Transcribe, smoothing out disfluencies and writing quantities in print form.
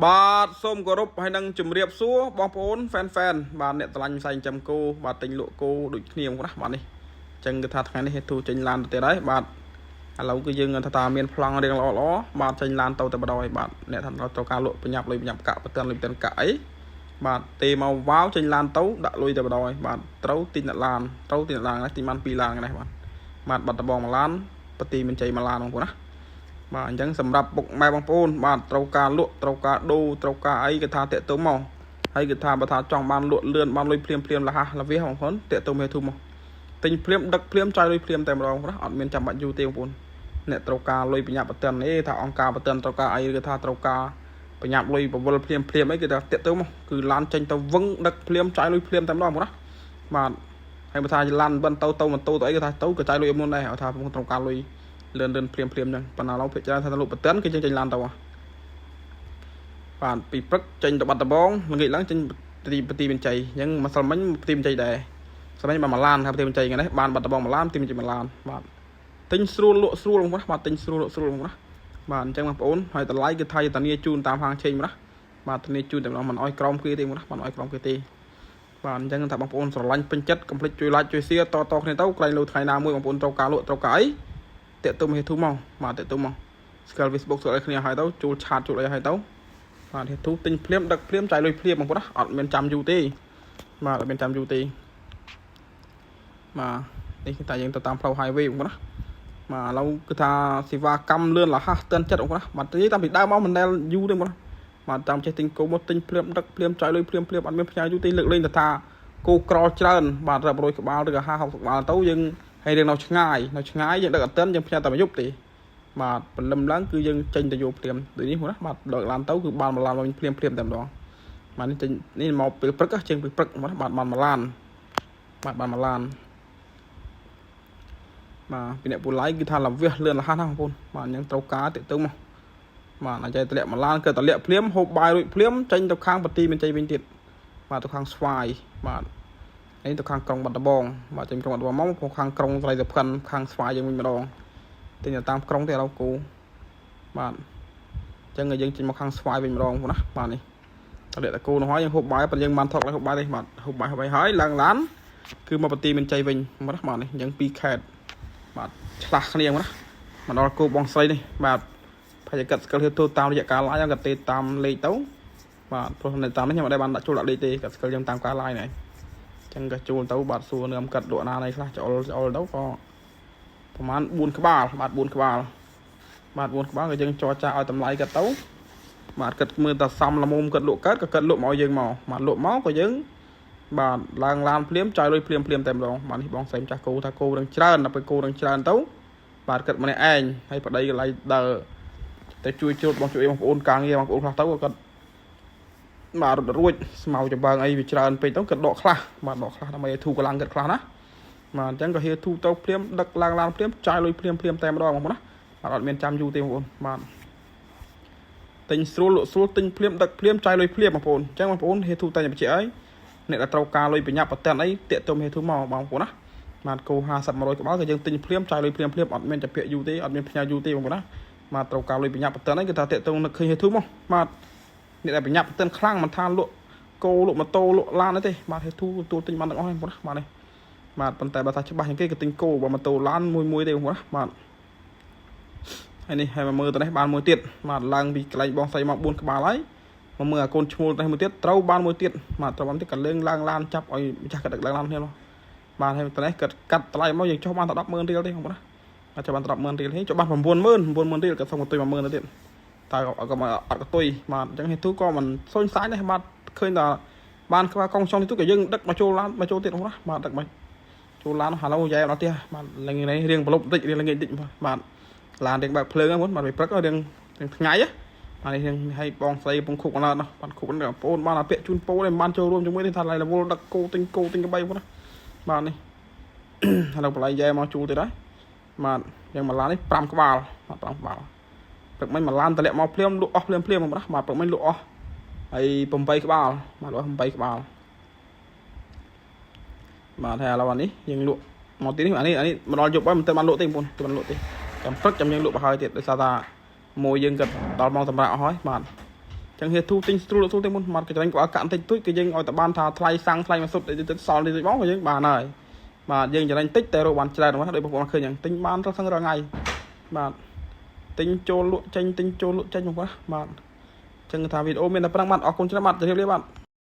បាទសូមគោរពហើយនឹងជំរាបសួរបងប្អូនហ្វេនបាទអ្នកឆ្លាញ់ផ្សាយចាំគោបាទទិញលក់គោដូចគ្នាមកណាបាទនេះអញ្ចឹងគឺថាថ្ងៃនេះហេតុចេញឡានទៅទៀតហើយបាទឥឡូវគឺយើងថាមានប្លង់រៀងល្អបាទចេញឡានទៅតែម្ដងហើយបាទអ្នកថាត្រូវការលក់ប្រញាប់លុយប្រញាប់កាក់ប្រទានលុយប្រទានកាក់អីបាទទេមកវ៉ាវចេញឡានទៅដាក់លុយតែម្ដងហើយបាទត្រូវទិញដាក់ឡានត្រូវទិញដាក់ឡានណាទិញបាន2ឡានហ្នឹងបាទបាទបាត់ដបងមួយឡានបទីមានជ័យមួយឡានបងប្អូនណាបាទអញ្ចឹងសម្រាប់ពុកម៉ែបងប្អូនបាទត្រូវការលក់ត្រូវការដូរត្រូវការអីគេថាតាក់ទងមកហើយគេថាបើថាចង់បានលក់លឿនបានលុយភ្លាមលះលះបងប្អូនតាក់ទងមេធុំមកទិញភ្លាមដឹកភ្លាមចាយលុយភ្លាមតែម្ដងណាអត់មានចាំបាច់យូរទេបងប្អូនអ្នកត្រូវការលុយប្រញាប់ប្រតិនអីថាអង្គការប្រតិនត្រូវការអីគេថាត្រូវការប្រញាប់លុយបវលភ្លាមអីគេថាតាក់ទងមកគឺឡានចេញទៅវឹងដឹកភ្លាមចាយលុយភ្លាមតែម្ដងបងណាបាទហើយបើថាឡានបិណ្ឌទៅម៉ូតូទៅអីគេថាទៅក៏ចាយលុយមុនដែរថាបងត្រូវការលុយលឿនភ្លាមចឹងប៉ុន្តែឡងភាគច្រើនថាលក់ប្រតិនគឺចេញឡានទៅបាទពីព្រឹកចេញទៅបាត់ដំបងល្ងាចឡើងចេញបទីមានជ័យអញ្ចឹងម្សិលមិញបទីមានជ័យដែរស្មិញបានមួយឡានថាបទីមានជ័យហ្នឹងបានបាត់ដំបងមួយឡានបទីមានជ័យមួយឡានបាទទិញស្រួលលក់ស្រួលបងប្អូនបាទទិញស្រួលលក់ស្រួលបងប្អូនបាទអញ្ចឹងបងប្អូនហើយតម្លៃគឺថាធានាជូនតាមហាងឆេងបងប្អូនបាទធានាជូនតែមិនអោយក្រោមគេទេបងប្អូនមិនអោយក្រោមគេទេបាទអញ្ចឹងថាបងប្អូនស្រឡាញ់ពេញចិត្តកុំភ្លេចជួយ like ជួយ share តគ្នាទៅក្រែងលើថ្ងៃណាមួយបងប្អូនត្រូវការលក់ត្រូវការអីតាក់ទងហេតុមកបាទតាក់ទងមកស្គាល់ Facebook ស្គាល់អីគ្នាហើយទៅជួលឆាតជួលអីហើយទៅបាទហេតុទិញភ្លាមដឹកភ្លាមចាយលុយភ្លាមបងប្អូនអត់មានចាំយូរទេបាទអត់មានចាំយូរទេបាទនេះគឺតែយើងទៅតាមផ្លូវ highway បងប្អូនបាទឥឡូវគឺថាសេវាកម្មលឿនរហ័សទឿនចិត្តបងប្អូនបាទនិយាយតាមពីដើមមកមិនដែលយូរទេបងប្អូនបាទតាមចេះទិញគោមកទិញភ្លាមដឹកភ្លាមចាយលុយភ្លាមអត់មានផ្ញើយូរទេលើកលែងថាគោក្រច្រើនបាទរាប់រយក្បាលឬក៏50 60ក្បាលទៅយើងហើយរឿងនៅឆ្ងាយយើងដឹកអត់ទាន់យើងផ្ញើតែមួយយប់ទេបាទព្រលឹមឡើងគឺយើងចេញទៅយកភ្លាមដូចនេះណាបាទដឹកឡានទៅគឺបានមួយឡានវិញភ្លាមតែម្ដងបាទនេះចេញនេះមកពេលព្រឹកចេញពេលព្រឹកបាទបានមួយឡានបាទបានមួយឡានបាទពីអ្នកពូឡៃគឺថាលវះលឿនរហ័សណាបងប្អូនបាទអញ្ចឹងត្រូវការតិចទៅមកបាទអាចតម្លាក់មួយឡានគឺតម្លាក់ភ្លាមហូបបាយរួចភ្លាមចេញទៅខាងបទីមានជ័យវិញទៀតបាទទៅខាងស្វាយបាទនេះទៅខាងក្រុងបាត់ដំបងបាទចេញក្រុងបាត់ដំបងមកខាងក្រុងត្រៃសុខិនខាងស្វាយយើងវិញម្ដងទិញទៅតាមក្រុងទេឥឡូវគូបាទអញ្ចឹងយើងចេញមកខាងស្វាយវិញម្ដងណាបាទនេះតលាក់តគូនោះហើយយើងហូបបាយប៉ុន្តែយើងបានថកឡើងហូបបាយទេបាទហូបបាយហើយឡើងឡានគឺមកបទីមានជ័យវិញណាបាទនេះអញ្ចឹង2ខេតបាទឆ្លាស់គ្នាណាមកដល់គូបងស្រីនេះបាទបច្ចេកទេសស្គាល់ទៅតាមរយៈការ live ក៏ទេតាមលេខទៅបាទព្រោះនៅតាមនេះខ្ញុំអត់ដែលបានដាក់ចូលដាក់លេខទេក៏ស្គាល់យើងតាមការ live ហ្នឹងចឹងក៏ចូលទៅបាទសួរនៅអំកាត់លក់ណាណៃខ្លះចូលទៅក៏ប្រហែល4ក្បាលបាទ4ក្បាលបាទ4ក្បាលក៏យើងចរចាឲ្យតម្លៃគាត់ទៅបាទគាត់មើលតែសំល្មមគាត់លក់កើតក៏គាត់លក់មកឲ្យយើងមកបាទលក់មកក៏យើងបាទឡើងឡានភ្លាមចាយលុយភ្លាមតែម្ដងបាទនេះបងសែមចាស់គោថាគោនឹងច្រើនដល់ពេលគោនឹងច្រើនទៅបាទគាត់ម្នាក់ឯងហើយប្តីកន្លែងដើរតែជួយជូតបងជួយបងប្អូនការងារបងប្អូនខ្លះទៅគាត់បាទរត់រួចស្មៅចំបើងអីវាច្រើនពេកទៅគាត់ដកខ្លះបាទដកខ្លះដើម្បីឲ្យធូរកម្លាំងគាត់ខ្លះណាបាទអញ្ចឹងក៏ហៀធូរទៅភ្លាមដឹកឡើងឡានភ្លាមចាយលុយភ្លាមតែម្ដងបងប្អូនណាបាទអត់មានចាំយូរទេបងប្អូនបាទទិញស្រួលលក់ស្រួលទិញភ្លាមដឹកភ្លាមចាយលុយភ្លាមបងប្អូនអញ្ចឹងបងប្អូនហៀធូរតែបញ្ជាក់អីអ្នកដែលត្រូវការលុយប្រញាប់ប្រតិនអីតាក់ទងហៀធូរមកបងប្អូនណាបាទគោ50 100ក្បាលក៏យើងទិញភ្លាមចាយលុយភ្លាមអត់មានចាពាក់យូរទេអត់មានផ្ញើយូរទេបងប្អូនណាបាទត្រូវការលុយប្រញាប់ប្រតិនអីគឺថាតាក់ទងនឹកឃើញហៀធូរមកបាទអ្នកដែលប្រញាប់ប្រតិនខ្លាំងមិនថាលក់គោលក់ម៉ូតូលក់ឡានទេបាទហេទូទូទិញបានទាំងអស់ហ្នឹងបងប្អូនបាទនេះបាទប៉ុន្តែបើថាច្បាស់ជាងគេក៏ទិញគោបើម៉ូតូឡានមួយទេបងប្អូនបាទហើយនេះហើយមកមើលទៅនេះបានមួយទៀតបាទឡើងពីកន្លែងបងស្រីមក4ក្បាលហើយមកមើលអាកូនឈ្មោលទៅមួយទៀតត្រូវបានមួយទៀតបាទត្រូវបានទៀតក៏លើងឡើងឡានចាប់ឲ្យម្ចាស់ក៏ដឹកឡើងឡានគ្នាបាទហើយទៅនេះក៏កាត់តម្លៃមកយើងចុះបានតែ 100000 រៀលទេបងប្អូនបាទចុះបានតែ 100000 រៀលហីចុះបាន90000រៀលក៏សុំទៅ 10000 ទៅទៀតតើក៏អត់ក៏ទុយបាទអញ្ចឹងហេតុក៏មិនសូនសាយដែរបាទឃើញថាបានក្បាលកងចុងនេះទៅក៏យើងដឹកមកចូលឡានមកចូលទៀតណាបាទដឹកមកចូលឡានហៅយ៉ែអត់ទៀតបាទលេងនេះរៀងប្រឡប់តិចរៀងល្ងាចតិចបាទឡានរៀងបើកភ្លើងហ្នឹងបាទពេលព្រឹករៀងថ្ងៃបាទនេះរៀងឲ្យបងស្រីពងខុកអត់បាទខុកនេះបងប្អូនបានអាពាក់ជូនពោទេមិនបានចូលរួមជាមួយទេថាឡៃរវល់ដឹកគោទិញកបីបងណាបាទនេះឥឡូវបលៃយ៉ែមកជួលទៀតហើយបាទយ៉ាងមួយឡាននេះ5ក្បាលបាទ5ក្បាលព្រឹកមិញមួយឡានតម្លាក់មកភ្លាមលក់អស់ភ្លាមបងប្អូនបាទព្រឹកមិញលក់អស់ហើយ8ក្បាលបាទលក់8ក្បាលបាទហើយឥឡូវនេះយើងលក់មកទីនេះអានេះមកដល់យប់ហើយមិនទៅបានលក់ទេបងប្អូនទៅបានលក់ទេចាំព្រឹកចាំយើងលក់បើហើយទៀតដោយសារថាមួយយើងក៏ដល់ម៉ោងសម្រាប់អស់ហើយបាទ chẳng hiện thu tinh thu tinh môn mặt cái đánh quả cạn tinh túi cái dân ở tại ban thà thay sang thay mà sụt để tính sòn thì bóng của những bà này mà dân cho anh tích tê rồi bàn chơi nó để bọn khơi nhận tính ban sang ra ngày mà tính cho lụa tranh tính cho lụa tranh không quá mà chẳng thà video mình là đang mặt ở con trên mặt để bạn